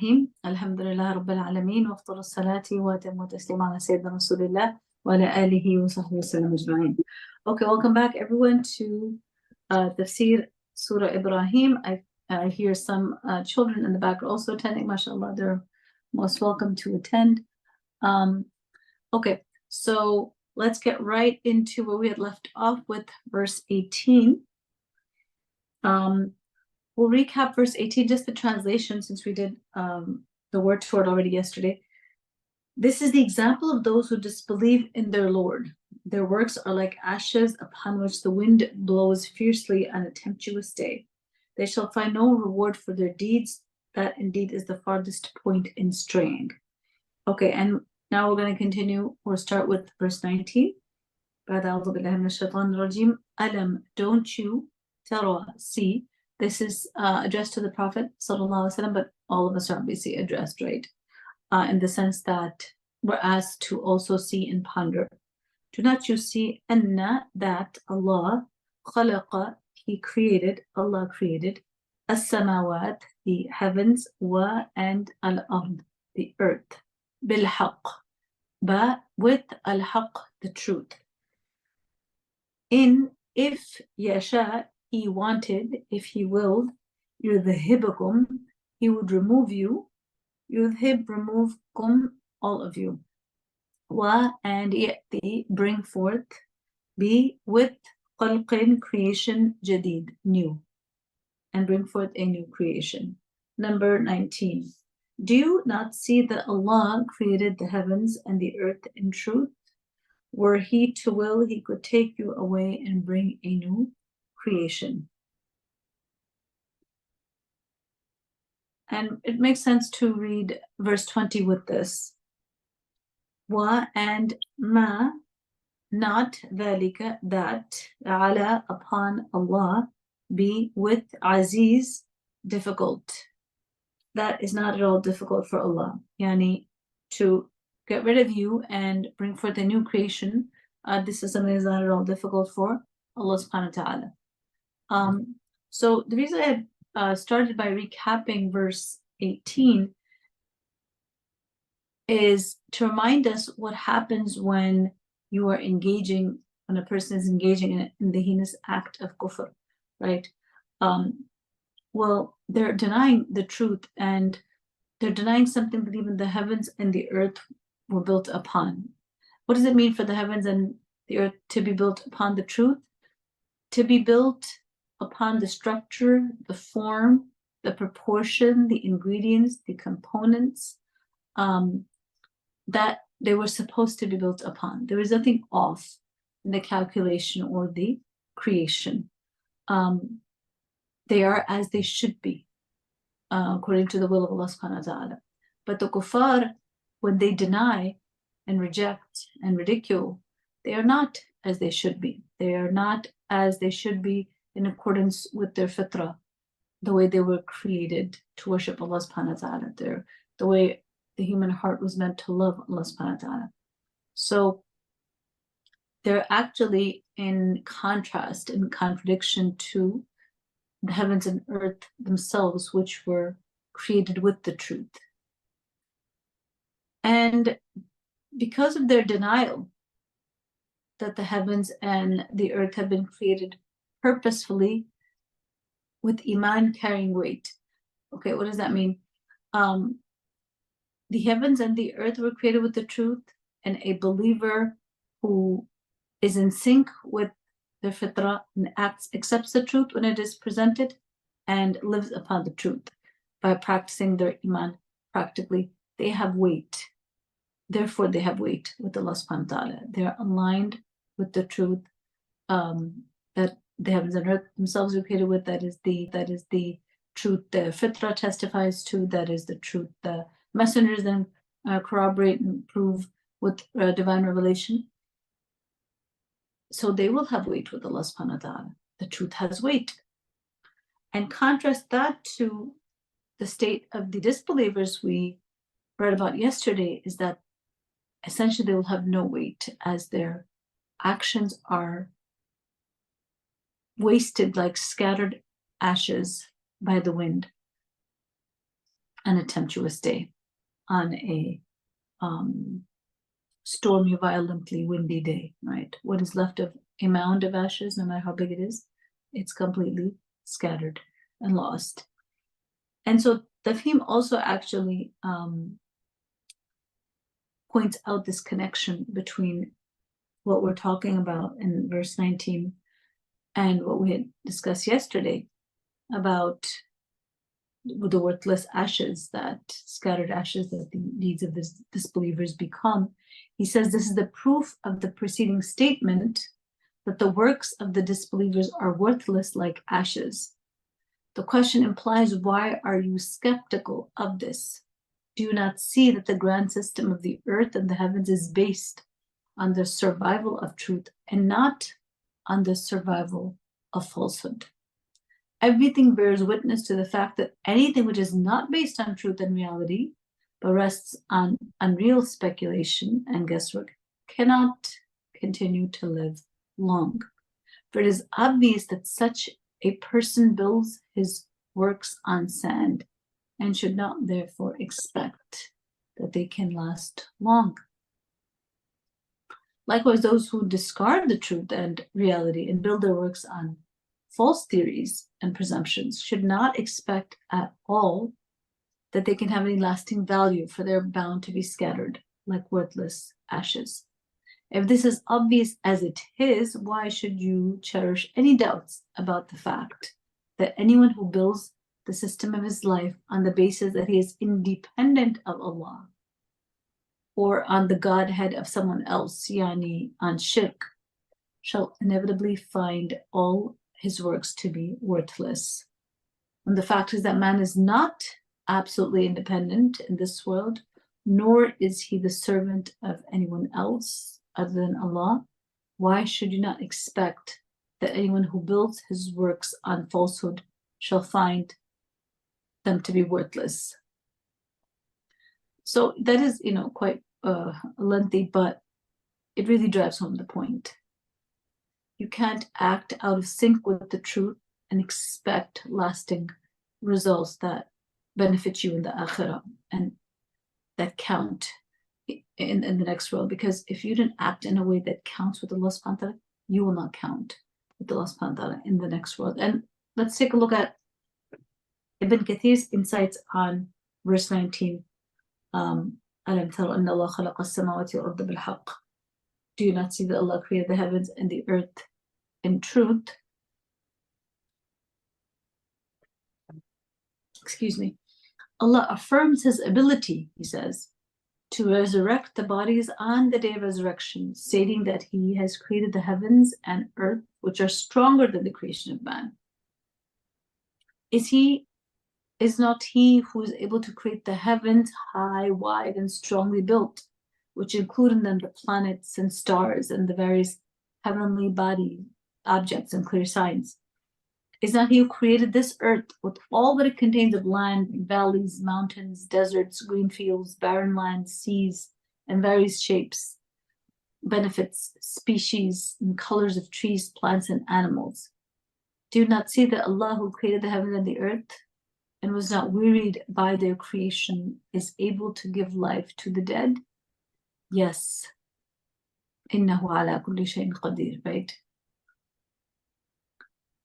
الرحيم الحمد لله رب العالمين وأفضل الصلاة وأتم التسليم على سيدنا رسول الله وعلى آله وصحبه وسلم أجمعين. Okay, welcome back everyone to Tafsir Surah Ibrahim. I hear some children in the back also attending. MashaAllah, they're most welcome to attend. Okay, so let's get right into where we had left off with verse 18. We'll recap verse 18, just the translation, since we did the word for it already yesterday. This is the example of those who disbelieve in their Lord. Their works are like ashes upon which the wind blows fiercely on a tempestuous day. They shall find no reward for their deeds. That indeed is the farthest point in straying. Okay, and now we're going to continue. We'll start with verse 19. Alam, don't you, tara, see. This is addressed to the Prophet ﷺ, but all of us are obviously addressed, right? In the sense that we're asked to also see and ponder. Do not you see anna, that Allah khalaqa, He created, Allah created as-samawat, the heavens, wa, and al-ard, the earth, bil-haq, but with al-haq, the truth. If yasha, He wanted, if He willed, yudhibakum, He would remove you, yudhib, remove, kum, all of you, wa, and ya'ti, bring forth, be, with khalqin, creation, jadid, new, and bring forth a new creation. Number 19. Do you not see that Allah created the heavens and the earth in truth? Were He to will, He could take you away and bring a new creation. And it makes sense to read verse 20 with this. Wa, and ma, not dhalika, that, ala, upon Allah, be, with aziz, difficult. That is not at all difficult for Allah. Yani, to get rid of you and bring forth a new creation, this is something that's not at all difficult for Allah subhanahu wa ta'ala. So the reason I had started by recapping verse 18 is to remind us what happens when you are engaging, when a person is engaging in the heinous act of kufr, right? Well, they're denying the truth, and they're denying something that even the heavens and the earth were built upon. What does it mean for the heavens and the earth to be built upon the truth? To be built upon the structure, the form, the proportion, the ingredients, the components that they were supposed to be built upon. There is nothing off in the calculation or the creation. They are as they should be, according to the will of Allah subhanahu wa ta'ala. But the kuffar, when they deny and reject and ridicule, they are not as they should be. They are not as they should be in accordance with their fitrah, the way they were created to worship Allah subhanahu wa ta'ala, the way the human heart was meant to love Allah subhanahu wa ta'ala. So they're actually in contrast, in contradiction to the heavens and earth themselves, which were created with the truth. And because of their denial that the heavens and the earth have been created purposefully with iman carrying weight. Okay, what does that mean? The heavens and the earth were created with the truth, and a believer who is in sync with their fitrah and accepts the truth when it is presented and lives upon the truth by practicing their iman practically, they have weight. Therefore, they have weight with Allah subhanahu wa ta'ala. They're aligned with the truth that the heavens and earth themselves were created with. That is the truth the fitrah testifies to. That is the truth the messengers then corroborate and prove with divine revelation. So they will have weight with Allah subhanahu wa ta'ala. The truth has weight. And contrast that to the state of the disbelievers we read about yesterday, is that essentially they will have no weight, as their actions are wasted like scattered ashes by the wind. on a tempestuous day, on a stormy, violently windy day, right? What is left of a mound of ashes, no matter how big it is, it's completely scattered and lost. And so Tafhim also actually points out this connection between what we're talking about in verse 19 and what we had discussed yesterday about the worthless ashes, that scattered ashes that the deeds of the disbelievers become. He says this is the proof of the preceding statement that the works of the disbelievers are worthless like ashes. The question implies, why are you skeptical of this? Do you not see that the grand system of the earth and the heavens is based on the survival of truth and not on the survival of falsehood? Everything bears witness to the fact that anything which is not based on truth and reality, but rests on unreal speculation and guesswork, cannot continue to live long. For it is obvious that such a person builds his works on sand and should not therefore expect that they can last long. Likewise, those who discard the truth and reality and build their works on false theories and presumptions should not expect at all that they can have any lasting value, for they're bound to be scattered like worthless ashes. If this is obvious as it is, why should you cherish any doubts about the fact that anyone who builds the system of his life on the basis that he is independent of Allah or on the Godhead of someone else, yani on shirk, shall inevitably find all his works to be worthless? And the fact is that man is not absolutely independent in this world, nor is he the servant of anyone else other than Allah. Why should you not expect that anyone who builds his works on falsehood shall find them to be worthless? So that is, quite lengthy, but it really drives home the point. You can't act out of sync with the truth and expect lasting results that benefit you in the akhirah and that count in the next world. Because if you didn't act in a way that counts with Allah subhanahu wa ta'ala, you will not count with Allah subhanahu wa ta'ala in the next world. And let's take a look at Ibn Kathir's insights on verse 19. أَلَمْ تَرَ أَنَّ اللَّهَ خَلَقَ السَّمَاوَاتِ وَالْأَرْضَ بِالْحَقِّ. Do you not see that Allah created the heavens and the earth in truth? Excuse me. Allah affirms his ability, he says, to resurrect the bodies on the day of resurrection, stating that he has created the heavens and earth, which are stronger than the creation of man. Is not he who is able to create the heavens high, wide, and strongly built, which include in them the planets and stars and the various heavenly body objects and clear signs? Is not he who created this earth with all that it contains of land, valleys, mountains, deserts, green fields, barren lands, seas, and various shapes, benefits, species, and colors of trees, plants, and animals? Do you not see that Allah, who created the heavens and the earth and was not wearied by their creation, is able to give life to the dead? Yes. إِنَّهُ عَلَى كُلِّ شَيْءٍ قَدِيرٌ, right?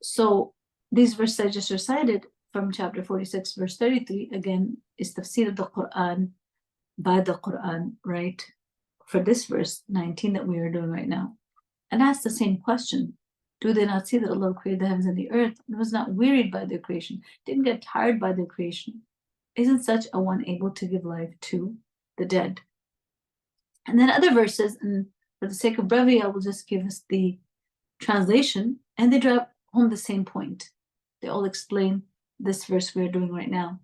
So these verses I just recited from chapter 46, verse 33, again, is tafsir of the Quran by the Quran, right? For this verse 19 that we are doing right now. And ask the same question. Do they not see that Allah created the heavens and the earth and was not wearied by their creation, didn't get tired by their creation? Isn't such a one able to give life to the dead? And then other verses, and for the sake of brevity, I will just give us the translation, and they drive home the same point. They all explain this verse we're doing right now.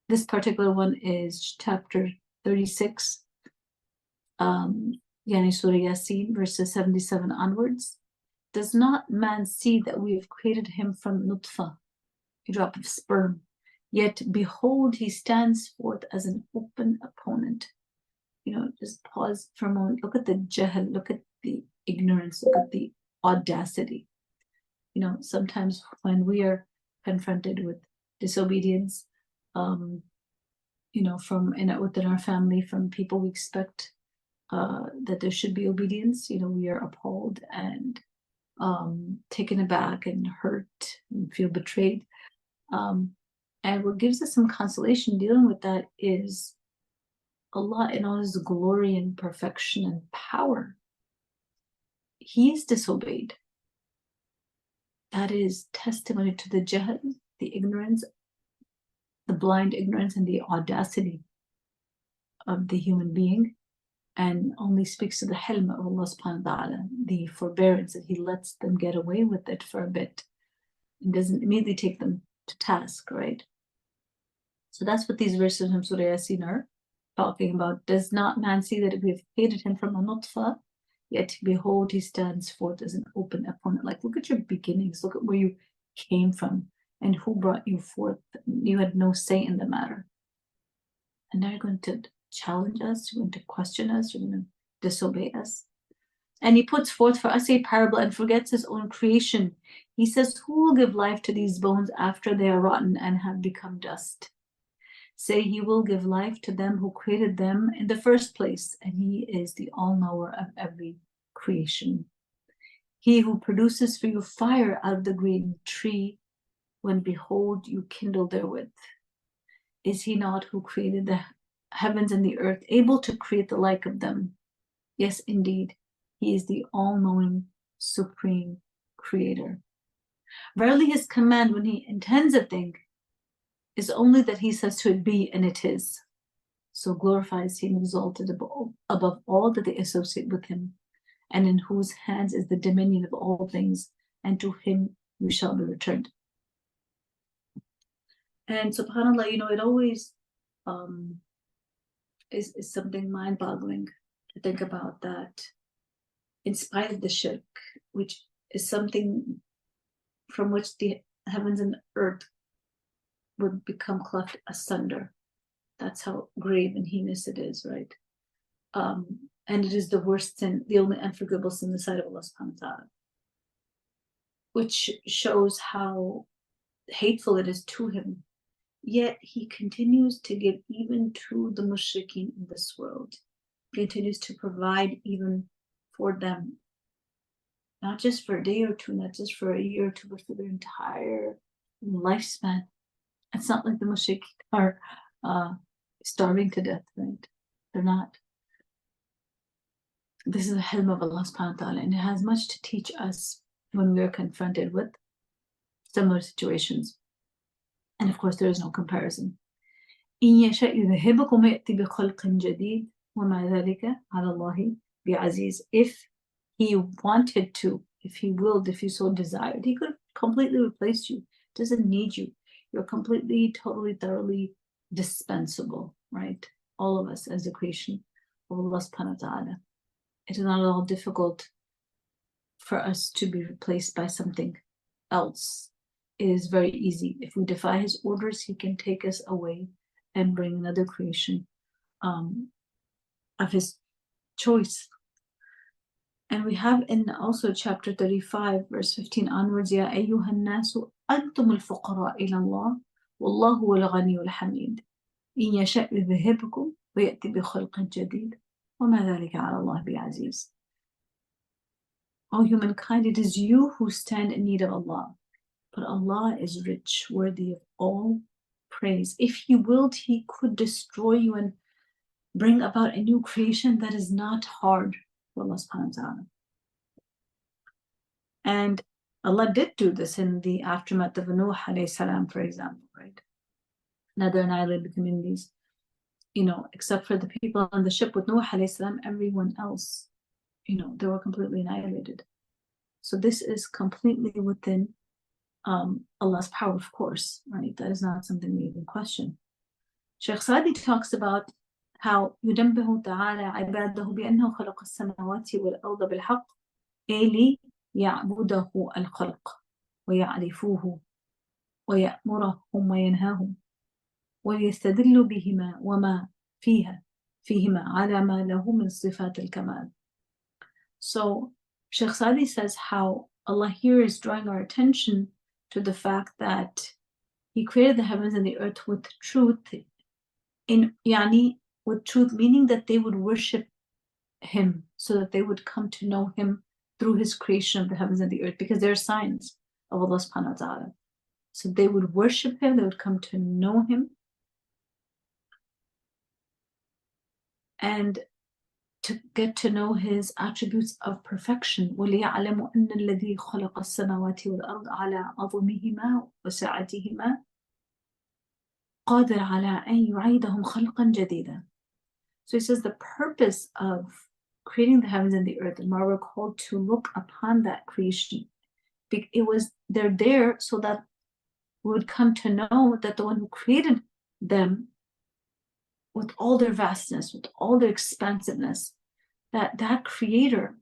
This particular one is chapter 36, Yani Surah Yasin, verses 77 onwards. Does not man see that we have created him from nutfa, a drop of sperm? Yet behold, he stands forth as an open opponent. Just pause for a moment. Look at the jahl, look at the ignorance, look at the audacity. Sometimes when we are confronted with disobedience, within our family, from people we expect that there should be obedience, we are appalled and taken aback and hurt and feel betrayed. And what gives us some consolation dealing with that is Allah, in all His glory and perfection and power, He is disobeyed. That is testimony to the jahl, the ignorance, the blind ignorance, and the audacity of the human being, and only speaks to the hilm of Allah subhanahu wa ta'ala, the forbearance that He lets them get away with it for a bit and doesn't immediately take them to task, right? So that's what these verses from Surah Yasin are talking about. Does not man see that we have created him from a nutfa, yet behold, he stands forth as an open opponent? Like, look at your beginnings, look at where you came from and who brought you forth. You had no say in the matter. And now you're going to challenge us, you're going to question us, you're going to disobey us. And He puts forth for us a parable and forgets His own creation. He says, who will give life to these bones after they are rotten and have become dust? Say, He will give life to them who created them in the first place, and He is the all-knower of every creation. He who produces for you fire out of the green tree, when behold you kindle therewith. Is He not who created the heavens and the earth, able to create the like of them? Yes, indeed, He is the all-knowing, supreme creator. Verily His command, when He intends a thing, is only that He says to it be, and it is. So glorifies He and exalted above all that they associate with Him, and in whose hands is the dominion of all things, and to Him you shall be returned. And subhanAllah, it always is something mind-boggling to think about, that in spite of the shirk, which is something from which the heavens and earth would become cleft asunder. That's how grave and heinous it is, right? And it is the worst sin, the only unforgivable sin in the sight of Allah subhanahu wa ta'ala, which shows how hateful it is to Him. Yet He continues to give even to the mushrikeen in this world. He continues to provide even for them, not just for a day or two, not just for a year or two, but for their entire lifespan. It's not like the mushrikeen are starving to death, right? They're not. This is the hilm of Allah subhanahu wa ta'ala, and it has much to teach us when we are confronted with similar situations. And of course, there is no comparison. إن يشاء يذهبكم ويأتي بخلق جديد وما ذلك على الله بعزيز. If He wanted to, if He willed, if He so desired, He could completely replace you. Doesn't need you. You're completely, totally, thoroughly dispensable, right? All of us as a creation of Allah subhanahu wa ta'ala. It is not at all difficult for us to be replaced by something else. It is very easy. If we defy His orders, He can take us away and bring another creation of His choice. And we have in also chapter 35, verse 15 onwards, يا أيها الناس أنتم الفقراء إلى الله والله هو الغني الحميد إن يشاء يذهبكم ويأتي بخلق جديد وما ذلك على الله بعزيز. O humankind, it is you who stand in need of Allah, but Allah is rich, worthy of all praise. If He willed, He could destroy you and bring about a new creation. That is not hard for Allah subhanahu wa ta'ala. And Allah did do this in the aftermath of Nuh alayhi salam, for example, right? Another annihilated communities, except for the people on the ship with Nuh alayhi salam, everyone else, they were completely annihilated. So this is completely within Allah's power, of course, right? That is not something we even question. Sheikh Sadi talks about how يُنَبِّهُ تَعَالَى عِبَادَهُ بِأَنَّهُ خَلَقَ السَّمَاوَاتِ وَالْأَرْضَ بِالْحَقِّ أي ليعبده الخلق ويعرفوه ويأمرهم وينهاهم ويستدل بهما وما فيهما على ما له من صفات الكمال. So Sheikh Sadi says how Allah here is drawing our attention to the fact that He created the heavens and the earth with truth, in yani with truth, meaning that they would worship him, so that they would come to know him through his creation of the heavens and the earth, because they're signs of Allah subhanahu wa ta'ala. So they would worship him, they would come to know him, and to get to know his attributes of perfection. وَلِيَعْلَمُوا أَنَّ الَّذِي خَلَقَ السَّمَاوَاتِ وَالْأَرْضَ عَلَى عَظْمِهِمَا وَسَعَتِهِمَا قَادِرٌ عَلَى أَن يُعِيدَهُم خَلْقًا جَدِيدًا. So he says the purpose of creating the heavens and the earth, and why we're called to look upon that creation, they're there so that we would come to know that the one who created them, with all their vastness, with all their expansiveness, that creator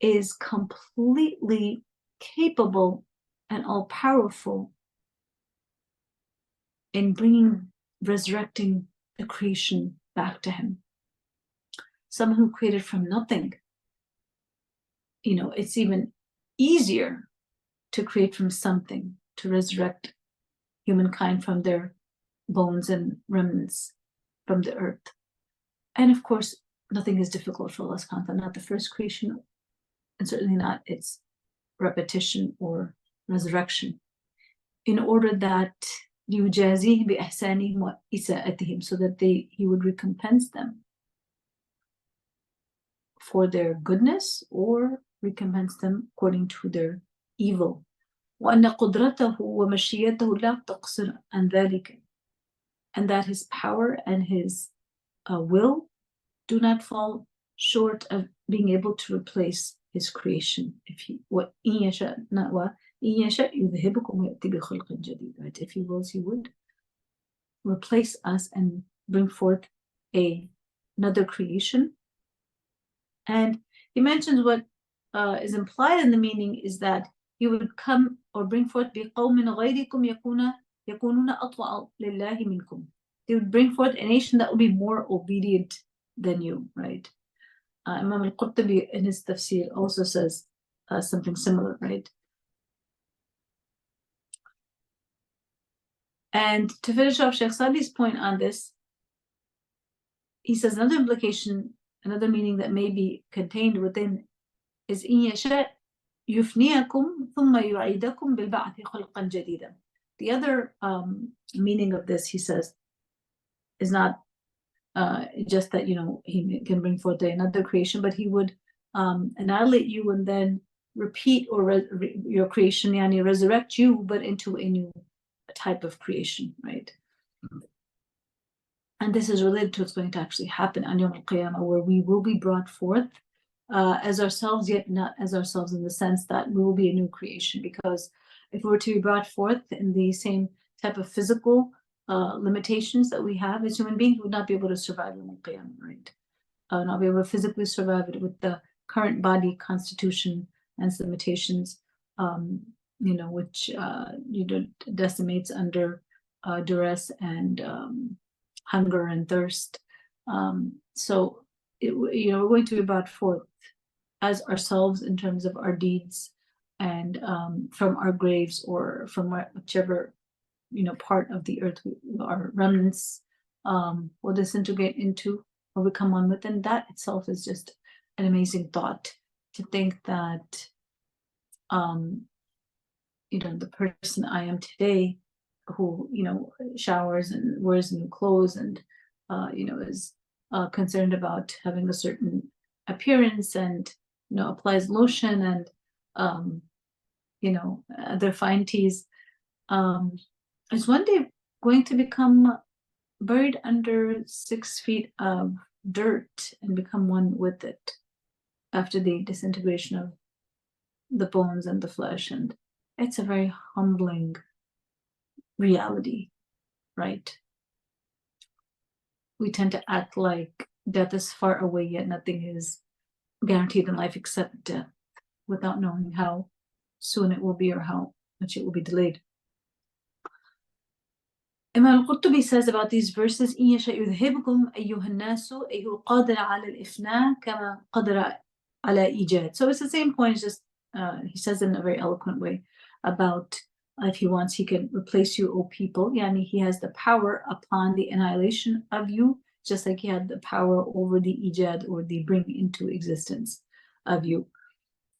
is completely capable and all-powerful in resurrecting the creation back to him. Someone who created from nothing, it's even easier to create from something, to resurrect humankind from their bones and remnants from the earth. And of course, nothing is difficult for Allah subhanahu wa ta'ala, not the first creation, and certainly not its repetition or resurrection, in order that يُجَازِيهِمْ بِإِحْسَانِهِمْ وَإِسَاءَتِهِمْ, so that he would recompense them for their goodness or recompense them according to their evil. وَأَنَّ قُدْرَتَهُ وَمَشِيَّتَهُ لَا تَقْصِرْ عَنْ ذَلِكَ, and that his power and his will do not fall short of being able to replace his creation. If he wills, he would replace us and bring forth another creation. And he mentions what is implied in the meaning is that he would come or bring forth بِقَوْمٍ غَيْرِكُمْ يَكُونُونَ أَطْوَعَ لِلَّهِ مِنْكُمْ. They would bring forth a nation that would be more obedient than you, right? Imam al-Qurtubi in his Tafsir also says something similar, right? And to finish off Sheikh Sadi's point on this, he says another implication, another meaning that may be contained within is إِن يَشَاء يُفْنِيَكُمْ ثُمَّ يُعِيدَكُمْ بِالْبَعْثِ خَلْقًا جَدِيدًا. The other meaning of this, he says, is not just that he can bring forth another creation, but he would annihilate you and then repeat your creation, yani resurrect you, but into a new type of creation, right? And this is related to what's going to actually happen on Yawm al-Qiyamah, where we will be brought forth as ourselves, yet not as ourselves, in the sense that we will be a new creation. Because if we were to be brought forth in the same type of physical limitations that we have as human beings, we would not be able to survive Yawm al-Qiyamah, right? Not be able to physically survive it with the current body constitution and its limitations, which decimates under duress and hunger and thirst. So we're going to be brought forth as ourselves in terms of our deeds, and from our graves or from whichever part of the earth our remnants will disintegrate into or become one with. And that itself is just an amazing thought, to think that the person I am today, who showers and wears new clothes and is concerned about having a certain appearance and applies lotion and other fine teas, is one day going to become buried under 6 feet of dirt and become one with it after the disintegration of the bones and the flesh. And it's a very humbling reality, right? We tend to act like death is far away, yet nothing is guaranteed in life except death, without knowing how soon it will be or how much it will be delayed. Imam al-Qurtubi says about these verses, إِن يَشَأْ يُذْهِبْكُمْ أَيُّهَا النَّاسُ أَيُّهُ قَادِرَ عَلَى الْإِفْنَاءِ كَمَا قَدَرَ عَلَى إِيجَادِ. So it's the same point, just he says in a very eloquent way about If he wants, he can replace you, O people. Yani he has the power upon the annihilation of you, just like he had the power over the ijad, or the bring into existence of you.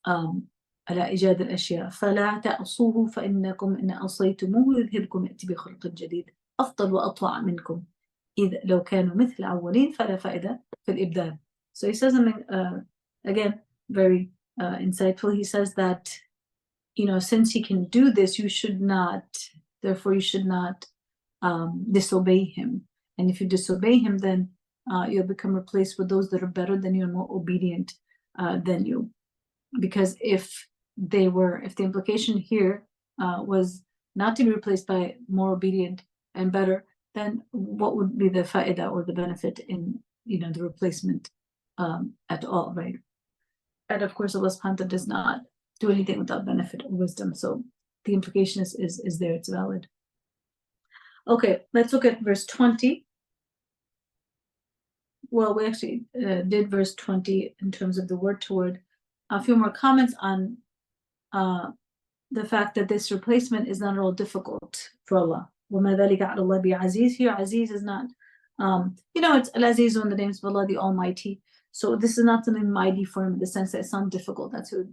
على إيجاد الأشياء فلا تعصوه فإنكم إن عصيتموه يذهبكم يأتي بخلق جديد أفضل وأطوع منكم إذ لو كانوا مثل الأولين فلا فائدة في الإبدال. So he says something again very insightful. He says that, you know, since he can do this, you should not, therefore you should not disobey him. And if you disobey him, then you'll become replaced with those that are better than you and more obedient than you. Because if the implication here was not to be replaced by more obedient and better, then what would be the fa'idah, or the benefit in, you know, the replacement at all, right? And of course, Allah subhanahu wa ta'ala does not do anything without benefit or wisdom. So the implication is there, it's valid. Okay, let's look at verse 20. Well, we actually did verse 20 in terms of the word to word. A few more comments on the fact that this replacement is not at all difficult for Allah. وَمَا ذَلِكَ عَلَى اللَّهِ بِعَزِيزٍ. Here, Aziz is not, you know, it's Al-Aziz in the names of Allah, the Almighty. So this is not something mighty for him in the sense that it's not difficult. That's what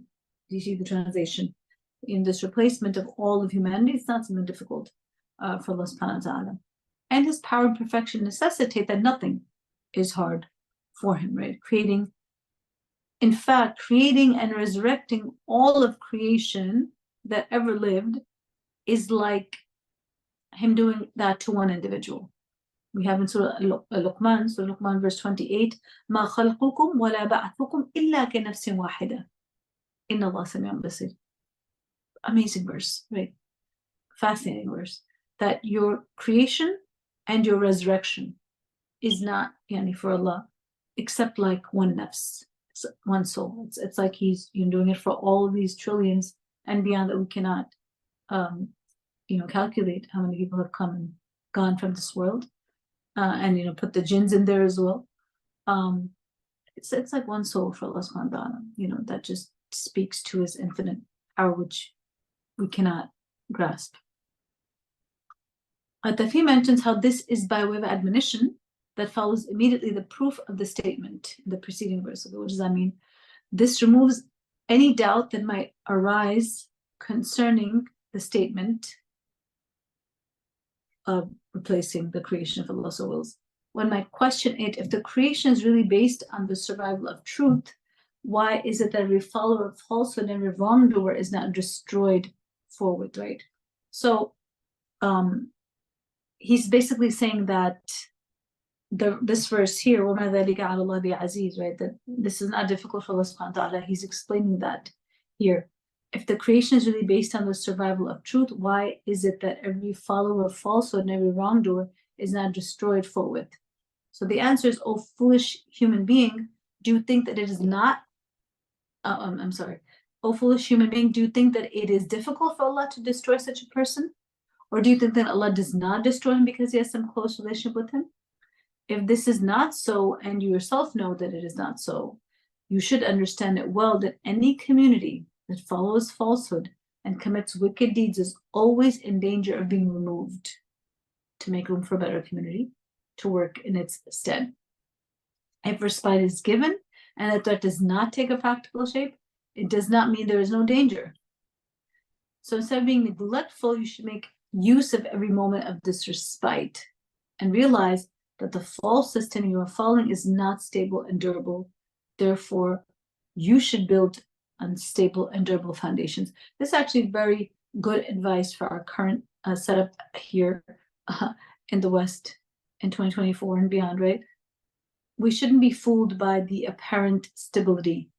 you see the translation. In this replacement of all of humanity, it's not something difficult for Allah subhanahu wa ta'ala. And his power and perfection necessitate that nothing is hard for him, right? In fact, creating and resurrecting all of creation that ever lived is like him doing that to one individual. We have in Surah Luqman, verse 28, مَا خَلْقُكُمْ وَلَا بَعْثُكُمْ إِلَّا كَنَفْسٍ وَاحِدَةٍ إِنَّ اللَّهَ سَمِيعٌ بَصِيرٌ. Amazing verse, right? Fascinating verse. That your creation and your resurrection is not, yani, for Allah, except like one nafs, one soul. It's like he's, you know, doing it for all of these trillions and beyond that we cannot, you know, calculate how many people have come and gone from this world, and, you know, put the jinns in there as well. It's like one soul for Allah subhanahu wa ta'ala, you know, that just speaks to his infinite power, which we cannot grasp. Tafsir mentions how this is by way of admonition that follows immediately the proof of the statement in the preceding verse. So what does that mean? This removes any doubt that might arise concerning the statement of replacing the creation of Allah's wills. One might question it, if the creation is really based on the survival of truth, why is it that every follower of falsehood and every wrongdoer is not destroyed forward, right? So he's basically saying that this verse here, وَمَا ذَلِكَ عَلَى اللَّهِ بِعَزِيزٍ, right? That this is not difficult for Allah subhanahu wa ta'ala. He's explaining that here. If the creation is really based on the survival of truth, why is it that every follower of falsehood and every wrongdoer is not destroyed forthwith? So the answer is, O foolish human being, do you think that it is not, I'm sorry, O foolish human being, do you think that it is difficult for Allah to destroy such a person? Or do you think that Allah does not destroy him because he has some close relationship with him? If this is not so, and you yourself know that it is not so, you should understand it well that any community that follows falsehood and commits wicked deeds is always in danger of being removed to make room for a better community to work in its stead. If respite is given and that threat does not take a practical shape, it does not mean there is no danger. So instead of being neglectful, you should make use of every moment of this respite and realize that the false system you are following is not stable and durable. Therefore, you should build on stable and durable foundations. This is actually very good advice for our current setup here in the West in 2024 and beyond, right? We shouldn't be fooled by the apparent stability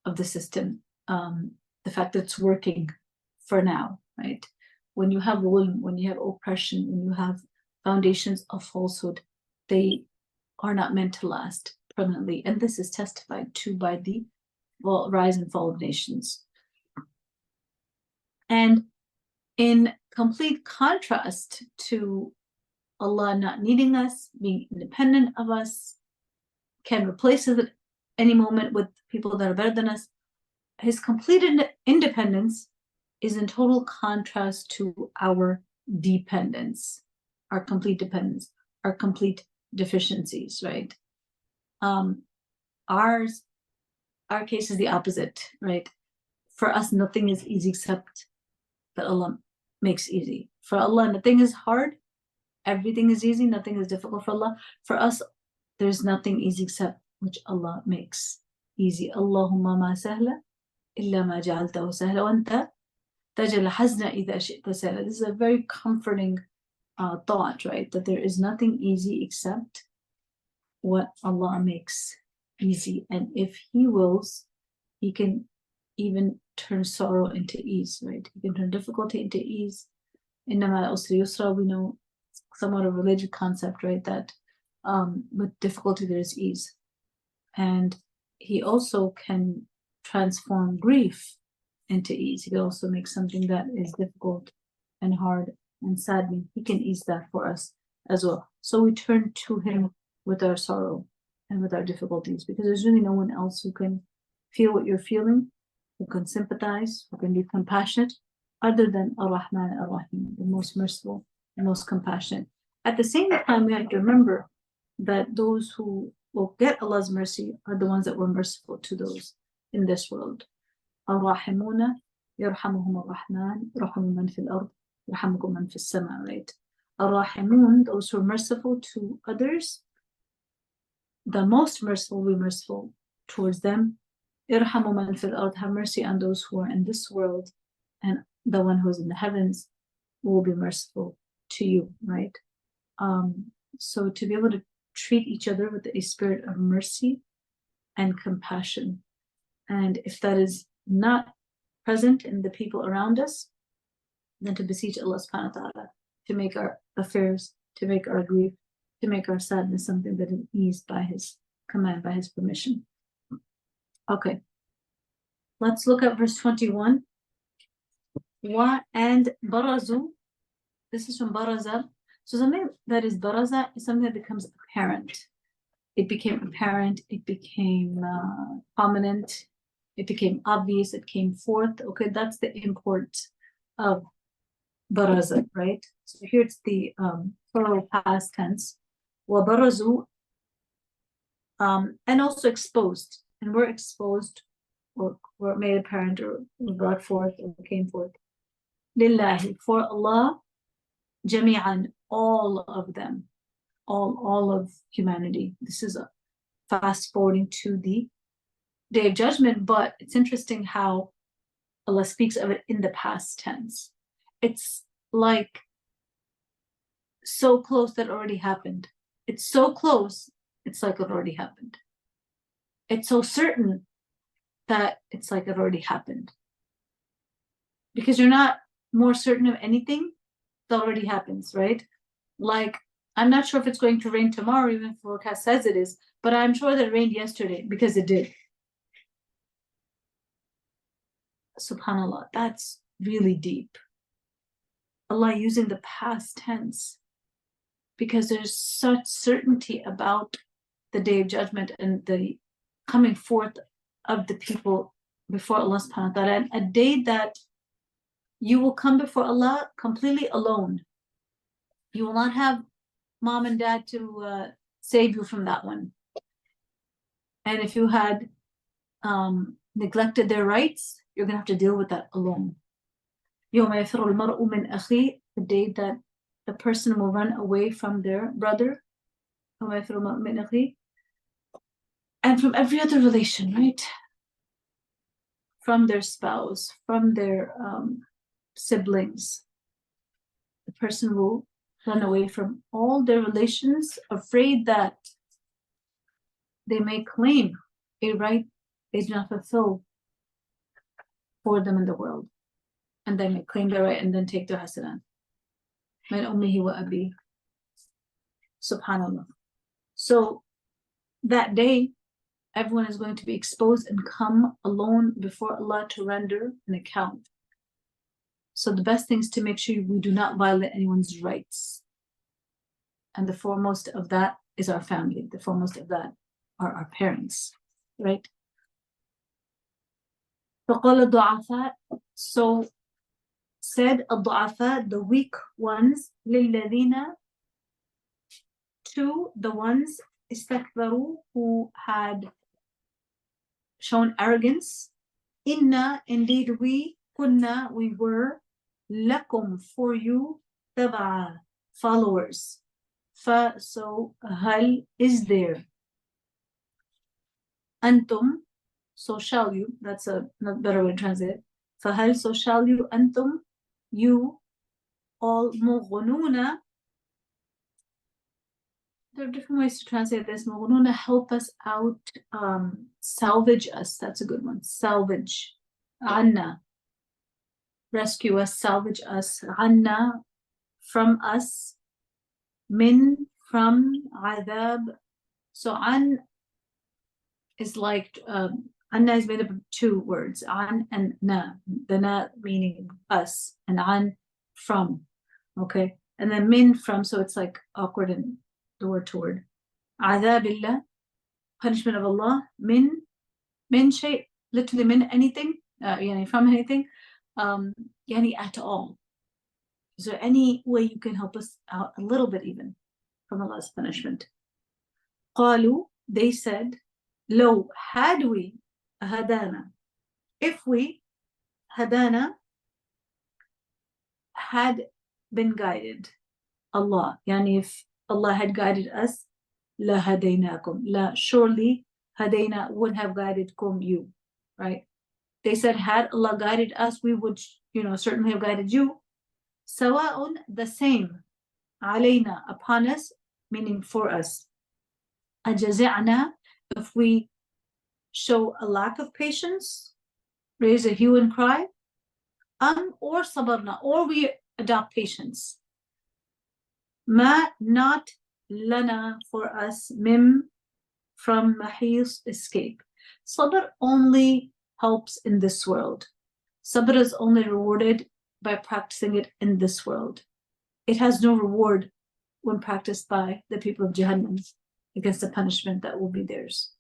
of the system, the fact that it's working for now, right? When you have zulm, when you have oppression, when you have foundations of falsehood, they are not meant to last permanently. And this is testified to by the rise and fall of nations. And in complete contrast to Allah not needing us, being independent of us, can replace us at any moment with people that are better than us, his complete independence is in total contrast to our dependence, our complete dependence, our complete deficiencies, right? Our case is the opposite, right? For us, nothing is easy except that Allah makes easy. For Allah, nothing is hard. Everything is easy. Nothing is difficult for Allah. For us, there's nothing easy except which Allah makes easy. Allahumma ma sahla illa ma ja'altahu sahla wa anta tajal hazna idha shi'ta sahla. This is a very comforting thought, right? That there is nothing easy except what Allah makes easy. And if He wills, He can even turn sorrow into ease, right? He can turn difficulty into ease. Innama al-usri yusra, we know somewhat a religious concept, right? That with difficulty there is ease. And He also can transform grief into ease. He can also make something that is difficult and hard and saddening. He can ease that for us as well. So we turn to Him with our sorrow and with our difficulties, because there's really no one else who can feel what you're feeling, who can sympathize, who can be compassionate, other than Ar-Rahman Ar-Rahim, the most merciful, the most compassionate. At the same time, we have to remember that those who will get Allah's mercy are the ones that were merciful to those in this world. Ar-Rahimuna yarhamuhum Ar-Rahman, yarhamu man fil ard, yarhamukum man fis sama, right? Ar-Rahimun, those who are merciful to others, the most merciful will be merciful towards them. Irhamu man fil ard, have mercy on those who are in this world, and the one who is in the heavens will be merciful to you, right? So to be able to treat each other with a spirit of mercy and compassion, and if that is not present in the people around us, then to beseech Allah subhanahu wa ta'ala to make our affairs, to make our grief, to make our sadness something that is eased by His command, by His permission. Okay, let's look at verse 21. And barazu, this is from baraza. So something that is baraza is something that becomes apparent. It became apparent, it became prominent, it became obvious, it came forth. Okay, that's the import of baraza, right? So here it's the plural past tense. Wa barazu, and also exposed, and we're exposed, or were made apparent, or brought forth, or came forth. Lillahi, for Allah, jami'an, all of them, all of humanity. This is a fast forwarding to the Day of Judgment, but it's interesting how Allah speaks of it in the past tense. It's like so close that already happened. It's so close, it's like it already happened. It's so certain that it's like it already happened. Because you're not more certain of anything that already happens, right? Like, I'm not sure if it's going to rain tomorrow, even if the forecast says it is, but I'm sure that it rained yesterday because it did. SubhanAllah, that's really deep. Allah using the past tense, because there's such certainty about the Day of Judgment and the coming forth of the people before Allah subhanahu wa ta'ala, and a day that you will come before Allah completely alone. You will not have mom and dad to save you from that one. And if you had neglected their rights, you're going to have to deal with that alone. يَوْمَ يَفِرُّ الْمَرْءُ مِنْ أَخِيهِ, the day that the person will run away from their brother. يَوْمَ يَفِرُّ الْمَرْءُ مِنْ أَخِيهِ, and from every other relation, right? From their spouse, from their siblings. The person will run away from all their relations, afraid that they may claim a right they do not fulfill for them in the world. And they may claim their right and then take their hasanat. Min ummihi wa abi. SubhanAllah. So that day, everyone is going to be exposed and come alone before Allah to render an account. So the best thing is to make sure we do not violate anyone's rights. And the foremost of that is our family. The foremost of that are our parents, right? فَقَالَ الضُّعَفَاءُ, so said الضعفاء, the weak ones, للذين, to the ones استكبروا, who had shown arrogance. Inna, indeed we, kunna, we were, lakum, for you, taba'a, followers. Fa, so, hal, is there. Antum, so shall you, that's a better way to translate it. Fahal, so shall you, antum, you, all mughnuna. There are different ways to translate this. Mughnuna, help us out, salvage us. That's a good one. Salvage. Anna, rescue us, salvage us. Anna, from us. Min, from. Adab. So an is like, anna is made up of two words, an and na. The na meaning us, and an from. Okay, and then min, from, so it's like awkward and the word to word. Adhabillah, punishment of Allah. Min shay, literally min, anything, yani from anything, yani at all. Is there any way you can help us out a little bit even from Allah's punishment? Qalu, they said, Lo, had we, hadana, if we, hadana, had been guided, Allah, yani if Allah had guided us, la hadaynakum, la, surely hadayna would have guided kum, you, right? They said, had Allah guided us, we would, certainly have guided you. Sawa'un, the same, alayna, upon us, meaning for us. Ajazi'na, if we show a lack of patience, raise a hue and cry, or sabarna, or we adopt patience. Ma, not, lana, for us, mim, from mahis, escape. Sabr only helps in this world. Sabr is only rewarded by practicing it in this world. It has no reward when practiced by the people of Jahannam against the punishment that will be theirs.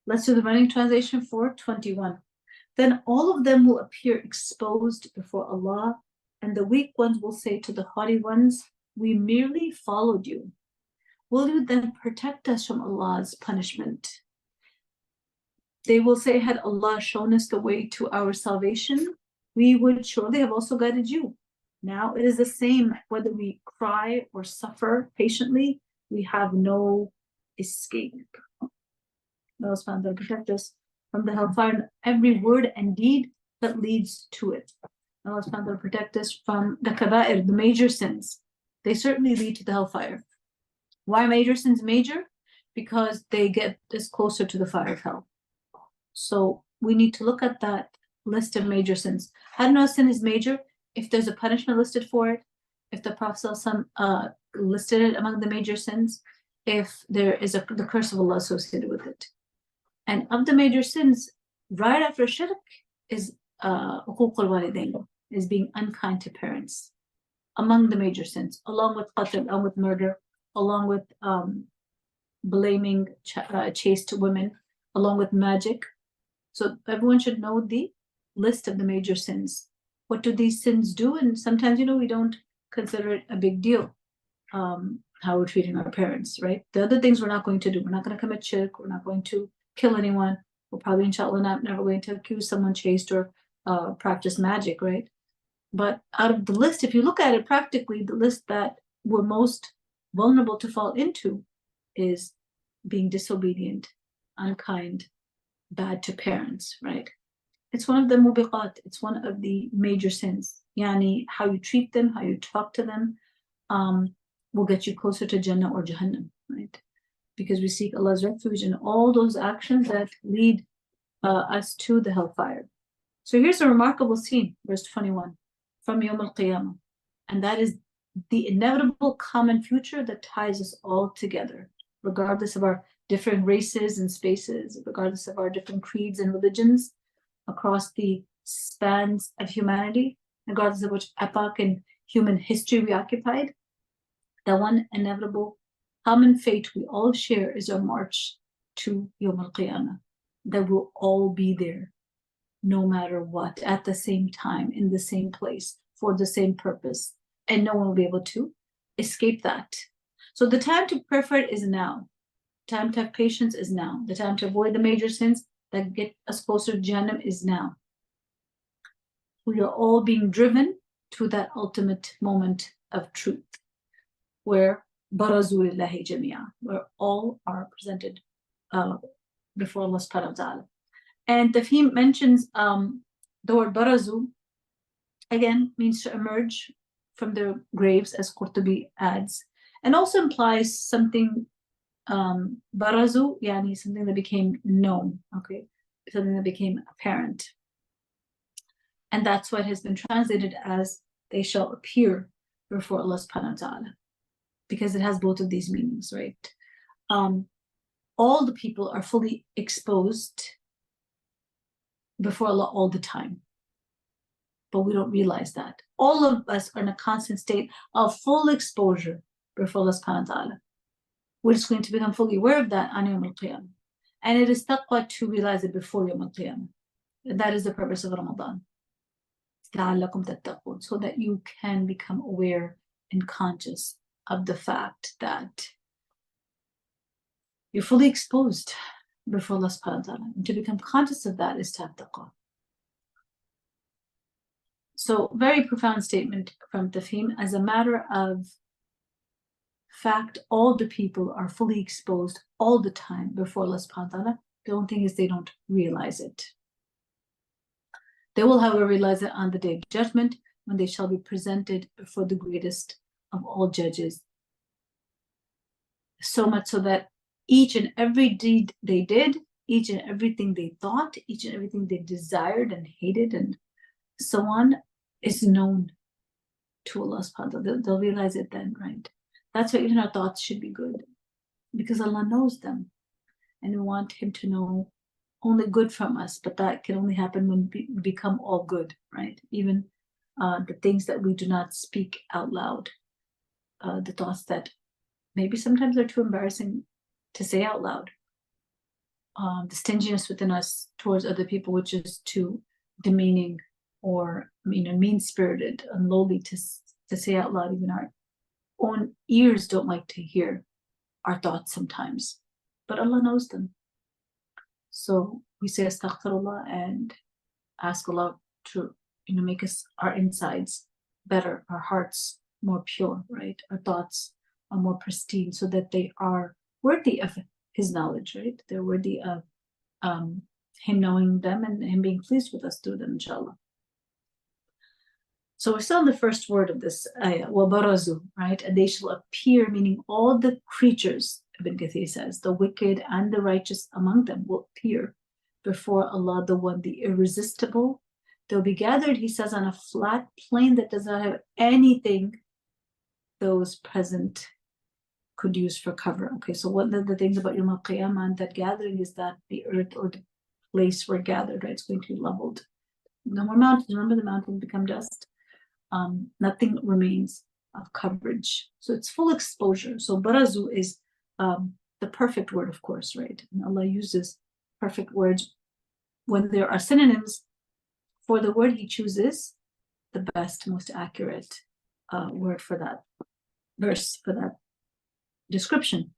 Let's do the running translation for 21. Then all of them will appear exposed before Allah, and the weak ones will say to the haughty ones, we merely followed you. Will you then protect us from Allah's punishment? They will say, had Allah shown us the way to our salvation, we would surely have also guided you. Now it is the same whether we cry or suffer patiently, we have no escape. Allah subhanahu wa ta'ala protect us from the hellfire, every word and deed that leads to it. Allah subhanahu wa ta'ala protect us from the kaba'ir, the major sins. They certainly lead to the hellfire. Why are major sins major? Because they get us closer to the fire of hell. So we need to look at that list of major sins. How do you know a sin is major? If there's a punishment listed for it, if the Prophet listed it among the major sins, if there is the curse of Allah associated with it. And of the major sins, right after shirk is uquq al-walidain, is being unkind to parents. Among the major sins, along with qatl, along with murder, along with blaming chaste women, along with magic. So everyone should know the list of the major sins. What do these sins do? And sometimes, we don't consider it a big deal, how we're treating our parents, right? The other things we're not going to do. We're not going to commit shirk. We're not going to kill anyone. We're probably, inshallah, never going to accuse someone chaste or practice magic, right? But out of the list, if you look at it practically, the list that we're most vulnerable to fall into is being disobedient, unkind, bad to parents, right? It's one of the mubiqat, it's one of the major sins. Yani, how you treat them, how you talk to them, will get you closer to Jannah or Jahannam, right? Because we seek Allah's refuge in all those actions that lead us to the hellfire. So here's a remarkable scene, verse 21, from Yawm al-Qiyamah. And that is the inevitable common future that ties us all together, regardless of our different races and spaces, regardless of our different creeds and religions, across the spans of humanity, regardless of which epoch in human history we occupied. The one inevitable common fate we all share is our march to Yawm al-Qiyamah, that we'll all be there. no matter what, at the same time, in the same place, for the same purpose, and no one will be able to escape that. So the time to pray for it is now. Time to have patience is now. The time to avoid the major sins that get us closer to Jahannam is now. We are all being driven to that ultimate moment of truth, where barazu lillahi jami'a, where all are presented before Allah subhanahu wa ta'ala. And Tafhim mentions the word barazu, again, means to emerge from their graves, as Qurtubi adds, and also implies something, barazu, yani something that became known, okay, something that became apparent. And that's what has been translated as they shall appear before Allah subhanahu wa ta'ala, because it has both of these meanings, right? All the people are fully exposed before Allah all the time, but we don't realize that. All of us are in a constant state of full exposure before Allah subhanahu wa ta'ala. We're just going to become fully aware of that on Yawm al-Qiyamah. And it is taqwa to realize it before Yawm al-Qiyamah. That is the purpose of Ramadan. So that you can become aware and conscious of the fact that you're fully exposed before Allah subhanahu wa ta'ala. And to become conscious of that is to have taqwa. So, very profound statement from Tafhim. As a matter of fact, all the people are fully exposed all the time before Allah subhanahu wa ta'ala. The only thing is they don't realize it. They will, however, realize it on the day of judgment, when they shall be presented before the greatest of all judges. So much so that each and every deed they did, each and everything they thought, each and everything they desired and hated, and so on, is known to Allah subhanahu wa ta'ala. They'll realize it then, right? That's why even our thoughts should be good, because Allah knows them, and we want Him to know only good from us, but that can only happen when we become all good, right? Even the things that we do not speak out loud, the thoughts that maybe sometimes are too embarrassing to say out loud, the stinginess within us towards other people, which is too demeaning or mean-spirited and lowly to say out loud. Even our own ears don't like to hear our thoughts sometimes, but Allah knows them. So we say astaghfirullah and ask Allah to make us, our insides better, our hearts more pure, right? Our thoughts are more pristine, so that they are worthy of His knowledge, right? They're worthy of Him knowing them and Him being pleased with us through them, inshallah. So we're still in the first word of this ayah, وَبَرَزُوا, right? And they shall appear, meaning all the creatures, Ibn Kathir says, the wicked and the righteous among them will appear before Allah, the one, the irresistible. They'll be gathered, he says, on a flat plain that does not have anything those present could use for cover. Okay, so one of the things about Yawm al-Qiyamah and that gathering is that the earth or the place where gathered, right, it's going to be leveled. No more mountains. Remember, the mountains become dust. Nothing remains of coverage. So it's full exposure. So barazu is the perfect word, of course, right? And Allah uses perfect words when there are synonyms for the word. He chooses the best, most accurate word for that verse, for that description.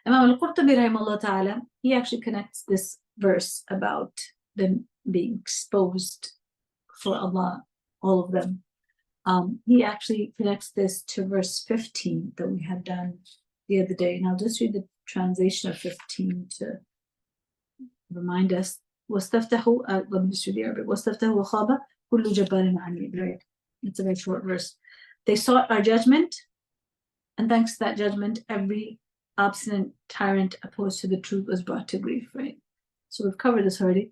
Imam al-Qurtubi rahimahullah ta'ala, he actually connects this verse about them being exposed for Allah, all of them. He actually connects this to verse 15 that we had done the other day. And I'll just read the translation of 15 to remind us. وَاسْتَفْتَحُوا, let me just read the Arabic. وَاسْتَفْتَحُوا وَخَابَ كُلُّ جَبَّارٍ عَنِيدٍ, right? It's a very short verse. They sought our judgment, and thanks to that judgment, every obstinate tyrant opposed to the truth was brought to grief, right? So we've covered this already.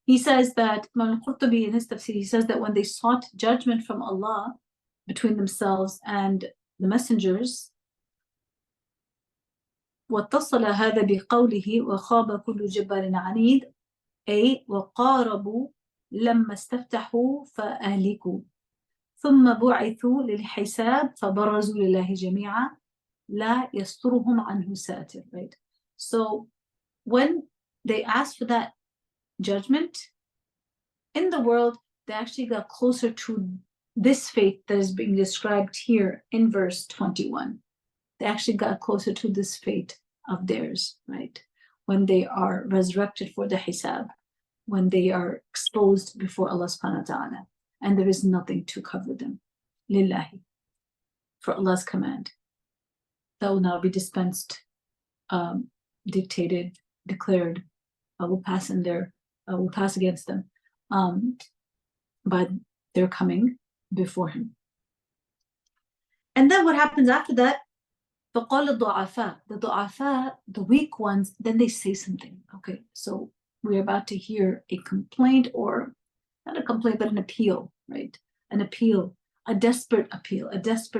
He says that, Imam al-Qurtubi in his tafsir, he says that when they sought judgment from Allah between themselves and the messengers, وَاتصل هذا بقوله وَخَابَ كُلُّ جَبَّارٍ عَنِيدٍ أي وقاربوا لما استفتحوا فأهلكوا ثم بعثوا للحساب فبرزوا لله جميعا لا يسترهم عنه ساتر, right? So when they asked for that judgment in the world, they actually got closer to this fate that is being described here in verse 21. They actually got closer to this fate of theirs, right? When they are resurrected for the hisab, when they are exposed before Allah subhanahu wa ta'ala, and there is nothing to cover them. Lillahi, for Allah's command. That will now be dispensed, dictated, declared, will pass against them by their coming before him. And then what happens after that? فَقَالَ الضُّعَفَاء, the du'afa, the weak ones, then they say something. Okay, so we're about to hear a complaint, or not a complaint, but an appeal, right? An appeal, a desperate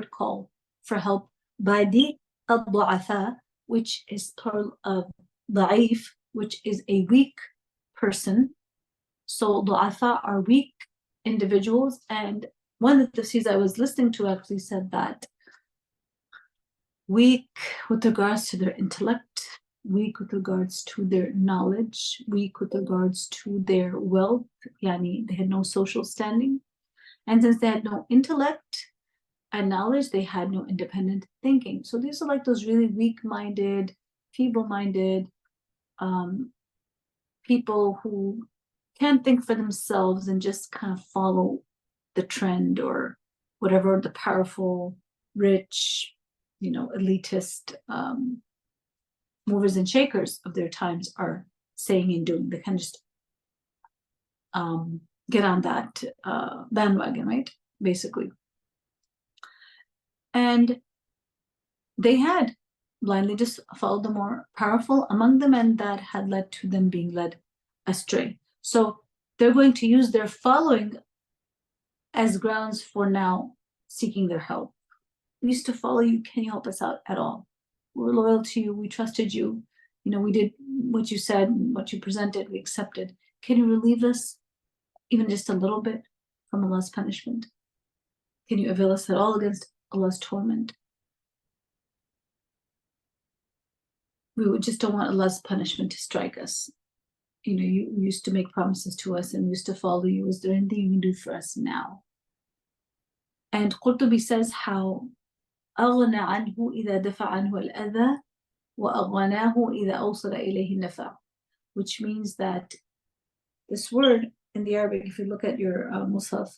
call for help by the du'afa, which is plural of da'if, which is a weak person. So du'afa are weak individuals, and one of the tafsirs I was listening to actually said that weak with regards to their intellect, weak with regards to their knowledge, weak with regards to their wealth, yani they had no social standing. And since they had no intellect and knowledge, they had no independent thinking. So these are like those really weak-minded, feeble-minded people who can't think for themselves and just kind of follow the trend or whatever the powerful, rich, elitist movers and shakers of their times are saying and doing. They can just get on that bandwagon, right? Basically. And they had blindly just followed the more powerful among them, and that had led to them being led astray. So they're going to use their following as grounds for now seeking their help. We used to follow you. Can you help us out at all? We're loyal to you. We trusted you. We did what you said, what you presented, we accepted. Can you relieve us even just a little bit from Allah's punishment? Can you avail us at all against Allah's torment? We just don't want Allah's punishment to strike us. You used to make promises to us and we used to follow you. Is there anything you can do for us now? And Qurtubi says how أغنى عنه إذا دفع عنه الأذى وأغناه إذا أوصل إليه النفع, which means that this word in the Arabic, if you look at your Musaf,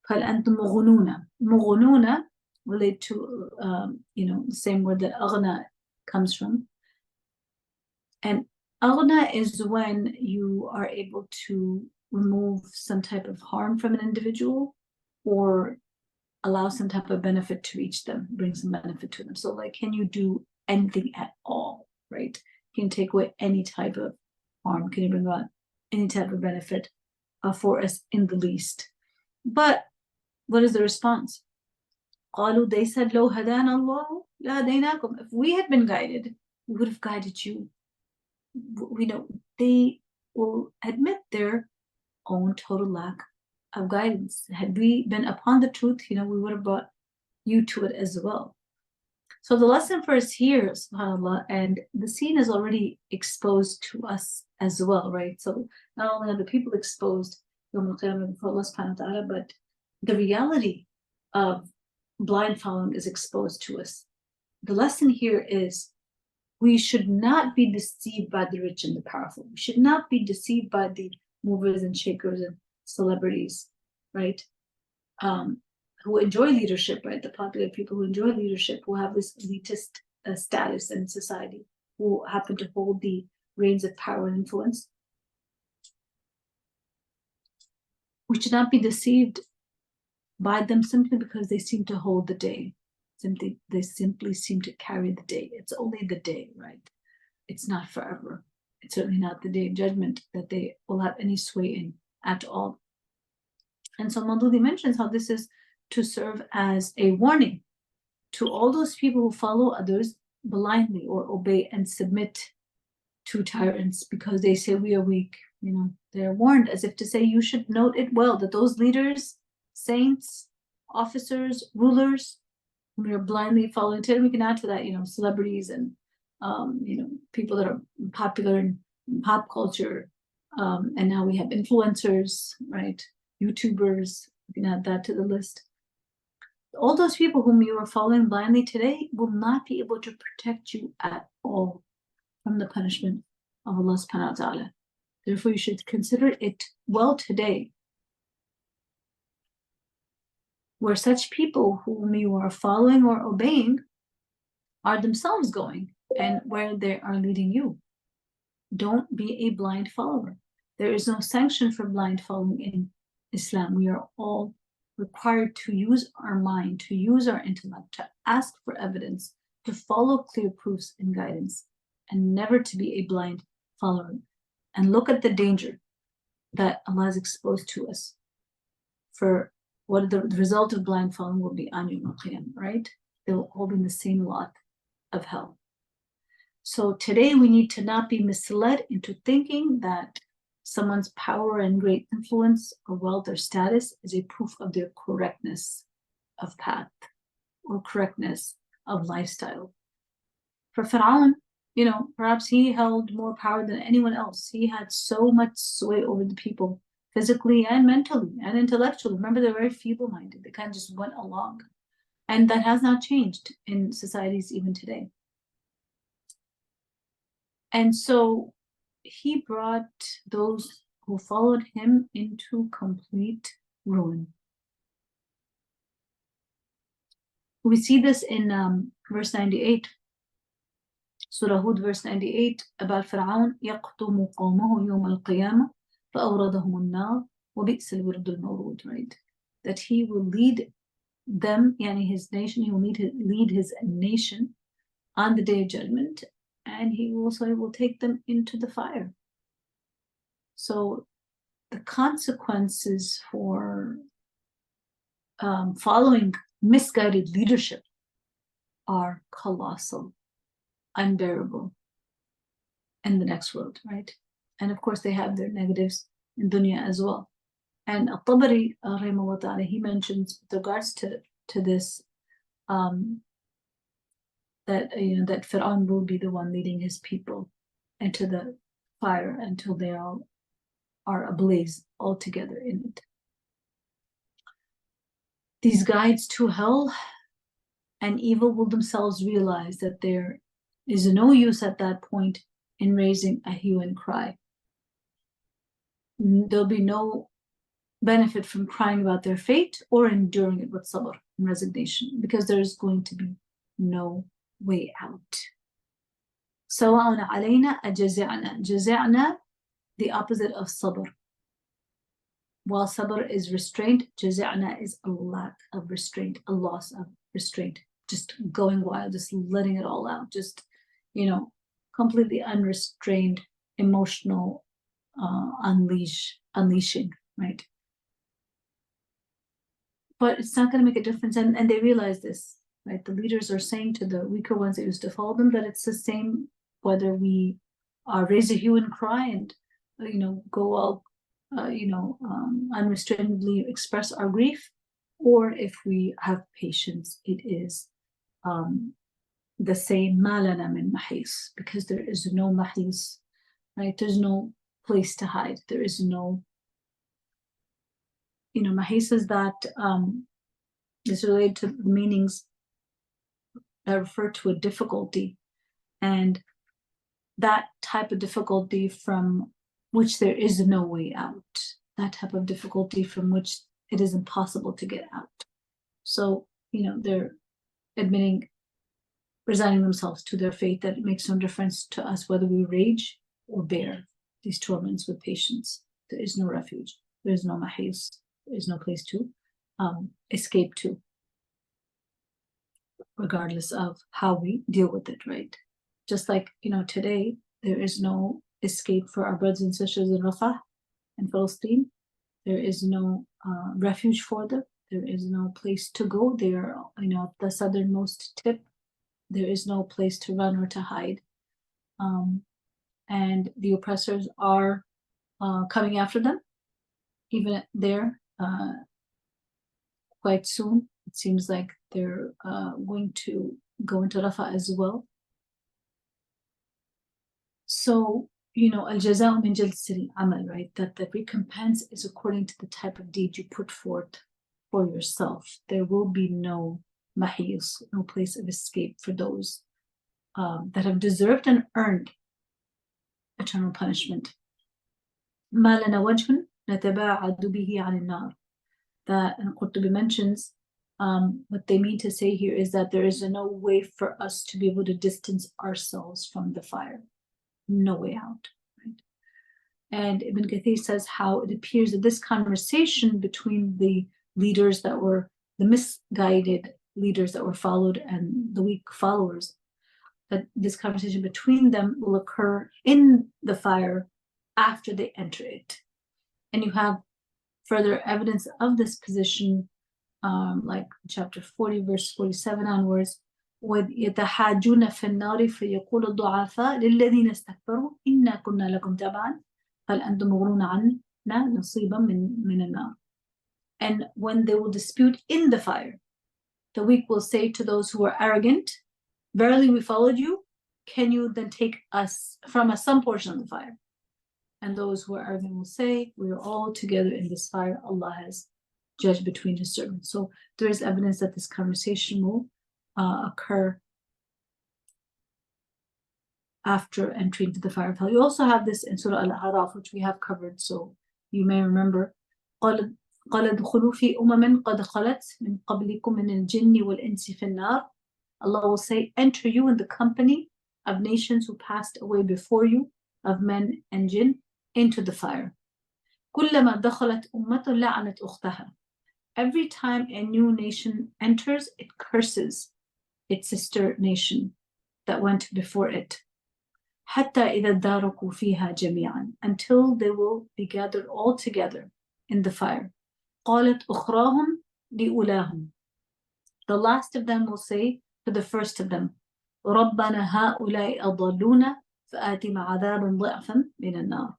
قال أنتم مغنون. مغنون relate to the same word that أغنى comes from. And أغنى is when you are able to remove some type of harm from an individual or allow some type of benefit to reach them, bring some benefit to them. So like, can you do anything at all, right? Can you take away any type of harm? Can you bring about any type of benefit for us in the least? But what is the response? قالوا, they said, لو هدانا الله لهديناكم. If we had been guided, we would have guided you. We know they will admit their own total lack of guidance. Had we been upon the truth, we would have brought you to it as well. So the lesson for us here, subhanAllah, and the scene is already exposed to us as well, right? So not only are the people exposed before Allah subhanahu wa ta'ala, but the reality of blind following is exposed to us. The lesson here is we should not be deceived by the rich and the powerful. We should not be deceived by the movers and shakers and celebrities, right? Who enjoy leadership, right? The popular people who enjoy leadership, who have this elitist status in society, who happen to hold the reins of power and influence. We should not be deceived by them simply because they seem to hold the day. They simply seem to carry the day. It's only the day, right? It's not forever. It's certainly not the day of judgment that they will have any sway in at all. And so Maududi mentions how this is to serve as a warning to all those people who follow others blindly or obey and submit to tyrants because they say we are weak. They're warned as if to say, you should note it well that those leaders, saints, officers, rulers, we are blindly following. Today we can add to that, celebrities and people that are popular and pop culture, and now we have influencers, right? YouTubers, we can add that to the list. All those people whom you are following blindly today will not be able to protect you at all from the punishment of Allah subhanahu wa ta'ala. Therefore, you should consider it well today, where such people whom you are following or obeying are themselves going and where they are leading you. Don't be a blind follower. There is no sanction for blind following in Islam. We are all required to use our mind, to use our intellect, to ask for evidence, to follow clear proofs and guidance, and never to be a blind follower. And look at the danger that Allah has exposed to us for what the result of blind following will be on Yawm al-Qiyamah, right? They will all be in the same lot of hell. So today we need to not be misled into thinking that someone's power and great influence or wealth or status is a proof of their correctness of path or correctness of lifestyle. For Fir'aun, perhaps he held more power than anyone else. He had so much sway over the people, physically and mentally and intellectually. Remember, they're very feeble-minded. They kind of just went along. And that has not changed in societies even today. And so he brought those who followed him into complete ruin. We see this in verse 98. Surah Hud, verse 98, about Fir'aun, يَقْتُمُ قَوْمَهُ يَوْمَ الْقِيَامَةِ فَأَوْرَدَهُمُ النَّارِ وَبِئْسَ الْوِرْدُ الْمَوْرُودُ, right? That he will lead them, his nation, he will lead his nation on the day of judgment, and he will take them into the fire. So the consequences for following misguided leadership are colossal, unbearable in the next world, right? And of course, they have their negatives in dunya as well. And Al-Tabari, rahimahullah ta'ala, he mentions with regards to this, that that Fir'aun will be the one leading his people into the fire until they all are ablaze altogether in it. These guides to hell and evil will themselves realize that there is no use at that point in raising a hue and cry. There'll be no benefit from crying about their fate or enduring it with sabr and resignation, because there's going to be no way out. سواء علينا أجزعنا. جزعنا, the opposite of sabr. While sabr is restraint, jaza'na is a lack of restraint, a loss of restraint, just going wild, just letting it all out, just, completely unrestrained, emotional unleashing, right? But it's not going to make a difference, and they realize this, right? The leaders are saying to the weaker ones that used to follow them that it's the same whether we raise a hue and cry and, go all unrestrainedly express our grief, or if we have patience, it is the same malana min mahis, because there is no mahis, right? There's no place to hide. There is no, mahis is that is related to the meanings that refer to a difficulty, and that type of difficulty from which there is no way out, that type of difficulty from which it is impossible to get out. So, they're resigning themselves to their fate, that it makes no difference to us whether we rage or bear these torments with patience. There is no refuge. There is no mahis. There is no place to escape to, regardless of how we deal with it, right? Just like, today, there is no escape for our brothers and sisters in Rafah and Palestine. There is no refuge for them. There is no place to go. They are, at the southernmost tip. There is no place to run or to hide. And the oppressors are coming after them, even there, quite soon. It seems like they're going to go into Rafah as well. So al-jaza'u min jinsil amal, right? That the recompense is according to the type of deed you put forth for yourself. There will be no mahis, no place of escape for those that have deserved and earned eternal punishment. ما لنا وجه نتباعد به عن النار. That, and Qurtubi mentions, what they mean to say here is that there is no way for us to be able to distance ourselves from the fire. No way out, right? And Ibn Kathir says how it appears that this conversation between the leaders that were the misguided leaders that were followed and the weak followers, that this conversation between them will occur in the fire after they enter it. And you have further evidence of this position, like chapter 40, verse 47 onwards, with يتحاجون في النار فيقول الضعفاء للذين استكبروا إنا كنا لكم تبعا هل أنتم مغنون عنا نصيبا من النار. And when they will dispute in the fire, the weak will say to those who are arrogant, verily we followed you, can you then take us from us some portion of the fire? And those who are arrogant will say, we are all together in this fire. Allah has judged between his servants. So there is evidence that this conversation will occur after entering into the fire of hell. You also have this in Surah Al-Araf, which we have covered, so you may remember. قَالَ ادْخُلُوا فِي أُمَمٍ قَدْ خَلَتْ مِنْ قَبْلِكُم مِنَ الْجِنِّ وَالْإِنسِ فِي النَّارِ. Allah will say, enter you in the company of nations who passed away before you, of men and jinn, into the fire. كُلَّمَا دَخَلَتْ أُمَّةٌ لَعَنَتْ أُخْتَهَا. Every time a new nation enters, it curses its sister nation that went before it. حَتَّى إِذَا ادَّارَكُوا فِيهَا جَمِيعًا. Until they will be gathered all together in the fire. قَالَتْ أُخْرَاهُمْ لِأُولَاهُمْ. The last of them will say to the first of them, رَبَّنَا هَؤُلَاءِ أَضَلُّونَ فَآتِهِمْ عَذَابًا ضِعْفًا مِنَ النَّارِ.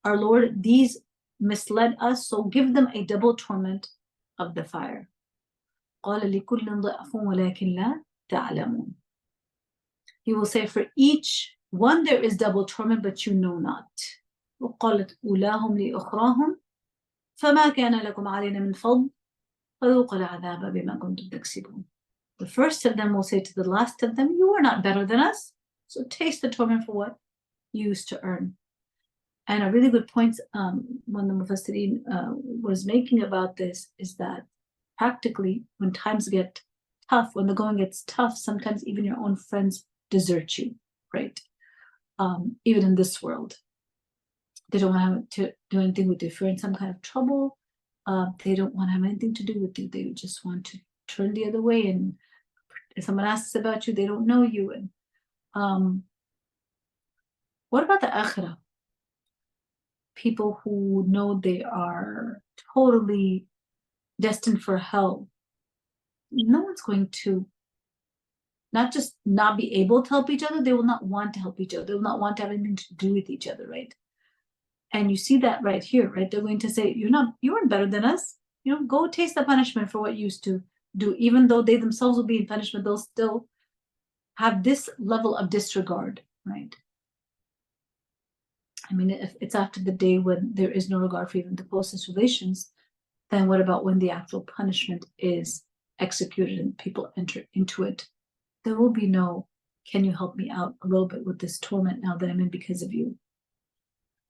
Our Lord, these misled us, so give them a double torment of the fire. قَالَ لِكُلٍّ ضِعْفٌ وَلَكِنْ لَا تَعْلَمُونَ. He will say, for each one there is double torment, but you know not. وَقَالَتْ أُولَاهُمْ لِأُخْرَاهُمْ فَمَا كَانَ لَكُمْ عَلَيْنَا مِنْ فَضْلٍ فَذُوقُوا الْعَذَابَ بِمَا كُنْتُمْ تَكْسِبُونَ. The first of them will say to the last of them, you are not better than us, so taste the torment for what you used to earn. And a really good point one of the Mufassirin was making about this is that practically when times get tough, when the going gets tough, sometimes even your own friends desert you, right? Even in this world. They don't want to do anything with you. If you're in some kind of trouble, they don't want to have anything to do with you. They just want to turn the other way. And if someone asks about you, they don't know you. And what about the akhirah? People who know they are totally destined for hell. No one's going to not just not be able to help each other, they will not want to help each other. They will not want to have anything to do with each other, right? And you see that right here, right? They're going to say, you weren't better than us. Go taste the punishment for what you used to do. Even though they themselves will be in punishment, they'll still have this level of disregard, right? I mean, if it's after the day when there is no regard for even the closest relations, then what about when the actual punishment is executed and people enter into it? There will be no, can you help me out a little bit with this torment now that I'm in because of you?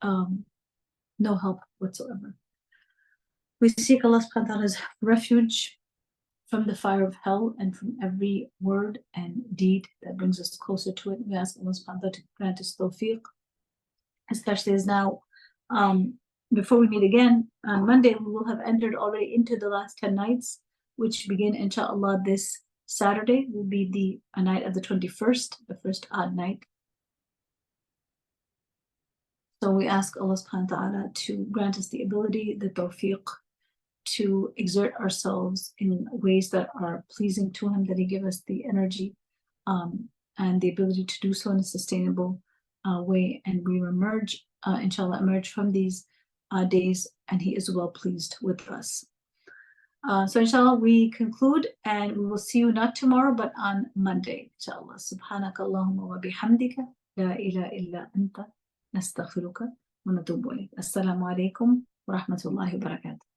No help whatsoever. We seek Allah subhanahu wa ta'ala's refuge from the fire of hell and from every word and deed that brings us closer to it. We ask Allah subhanahu wa ta'ala to grant us tawfiq, especially as now, before we meet again on Monday, we will have entered already into the last 10 nights, which begin, inshallah, this Saturday will be the night of the 21st, the first odd night. So we ask Allah subhanahu wa ta'ala to grant us the ability, the tawfiq, to exert ourselves in ways that are pleasing to Him, that He give us the energy and the ability to do so in a sustainable way. And we emerge, inshallah, emerge from these days, and He is well pleased with us. So inshallah, we conclude, and we will see you not tomorrow, but on Monday, inshallah. Subhanaka Allahumma wa bihamdika, la ilaha illa anta, نستغفرك ونتوب إليك. السلام عليكم ورحمة الله وبركاته.